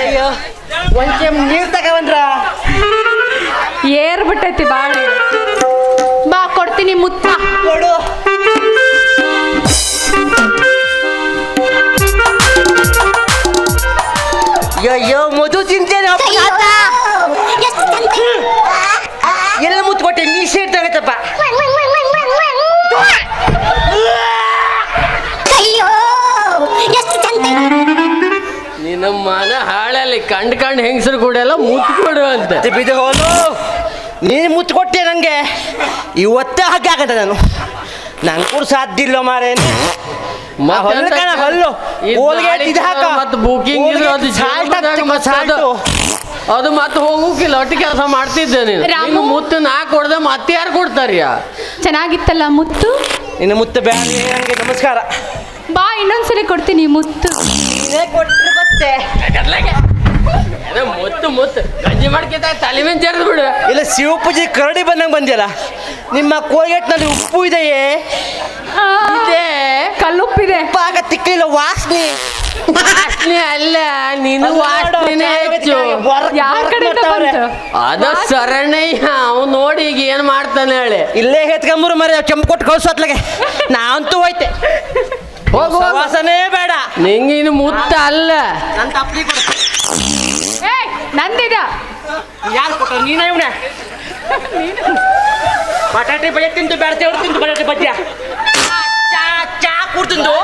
ಅಯ್ಯೋ ಒಂಚೆ ನೀರು ತಗೊಂಡ್ರ ಏರ್ಬಿಟ್ಟೈತಿ ಬಾಳೆ. ಬಾ ಕೊಡ್ತೀನಿ ಮುತ್ತ. ಕೊಡು. ಅಯ್ಯೋ ಮಧು ತಿಂತೇನೆ ಎಲ್ಲ ಮುತ್ಕೊಟ್ಟೆ ಮೀಸೆ ಇಡ್ತಾಗತ್ತಪ್ಪ. ನಿನ್ನ ಮನ ಹಾಳಲ್ಲಿ ಕಂಡು ಹೆಂಗಸರು ಕೂಡ ಎಲ್ಲ ಮುತ್ಕೊಡು ಅಂತ ಬಿದ್ದು ಹೋಲು. ನೀನು ಮುತ್ಕೊಟ್ಟೆ ನನಗೆ ಇವತ್ತೇ ಹಾಕಿ ಆಗತ್ತೆ. ನಂಗೆ ಕೂಡ ಸಾಧ್ಯ ಇಲ್ಲ ಮಾರೇ. ಹಲ್ಲು ಮತ್ತೆ ಬುಕಿಂಗ್ ಅದು ಮತ್ತೆ ಹೋಗೋಕಿಲ್ಲ ಒಟ್ಟು ಕೆಲಸ ಮಾಡ್ತಿದ್ದೆ ನೀನು. ಮುತ್ತು ನಾ ಕೊಡ್ದೆ ಮತ್ತೆ ಯಾರು ಕೊಡ್ತಾರ್ಯಾ? ಚೆನ್ನಾಗಿತ್ತಲ್ಲ ಮುತ್ತು. ಇನ್ನು ಮುತ್ತು ಬೇಡ ನನಗೆ. ನಮಸ್ಕಾರ. ಬಾ ಇನ್ನೊಂದ್ಸರಿ ಕೊಡ್ತೀನಿ ಮುತ್ತು. ಕೊಟ್ಟರೆ ಮತ್ತೆ ಮುತ್ತು ಮುತ್ತು ಗಂಜಿ ಮಾಡ್ಕಿದ್ದ ತಲೆ ಮೇಲೆ ಸೇರಿದ್ ಬಿಡು. ಇಲ್ಲ ಶಿವಪೂಜೆ ಕರಡಿ ಬಂದಂಗೆ ಬಂದಿಲ್ಲ. ನಿಮ್ಮ ಕೋಲ್ಗೇಟ್ನಲ್ಲಿ ಉಪ್ಪು ಇದೆಯೇ? ಇದೆ. ಕಲ್ಲುಪ್ಪಿದೆ. ಪಾಕ ತಿಕ್ಕಲಿಲ್ಲ. ವಾಸನೆ ಅಲ್ಲ ನೀನು ವಾಸನೆ ಹೆಚ್ಚು. ಯಾರ ಕಡೆಯಿಂದ ಬಂತು? ಅದ ಸರಣ್ಣಯ್ಯ ಅವ್ ನೋಡಿ ಈಗ ಏನ್ ಮಾಡ್ತಾನೆ ಹೇಳಿ. ಇಲ್ಲೇ ಹೆತ್ಕೊಂಬರು ಮರ ಕೆಂಪು ಕೊಟ್ಟು ಕಳ್ಸೋತ್ಲಗೆ ನಾವಂತೂ ಹೋಯ್ತೆ. ಹೋಗು ವಾಸನೆ ಬೇಡ ನಿಂಗೆ ಇನ್ನು ಮುತ್ತ ಅಲ್ಲ. ನನ್ನ ತಪ್ಪಲಿ ಕೊಡು. ನಂದಿದ ಯಾರು ಕೊಟ್ಟ? ನೀನ ಇವನ ಬಟಾಟೆ ಬಜ್ಜಿ ತಿಂತು ಬೇಡ ತೇವ್ರು ತಿಂತು ಬಟಾಟೆ ಬಜ್ಜಿ ಚಾ ಚಾ ಕೂಡ್ತಿಂದು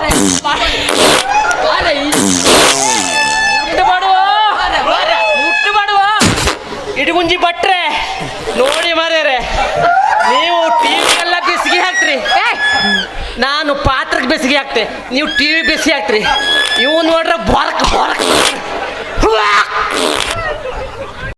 ಮುಟ್ಟು ಮಾಡುವ ಇಡಗುಂಜಿ ಬಟ್ರೆ ನೋಡಿ ಮಾರ್ಯಾರೆ. ನೀವು ಟಿವಿ ಎಲ್ಲ ಬೆಸಿಗೆ ಹಾಕ್ತ್ರಿ, ನಾನು ಪಾತ್ರಕ್ಕೆ ಬೆಸಿಗೆ ಹಾಕ್ತೆ. ನೀವು ಟಿವಿ ಬೆಸಿ ಹಾಕ್ತ್ರಿ. ಇವು ನೋಡ್ರೆ ಬೊರಕ್ ಬೊರಕ್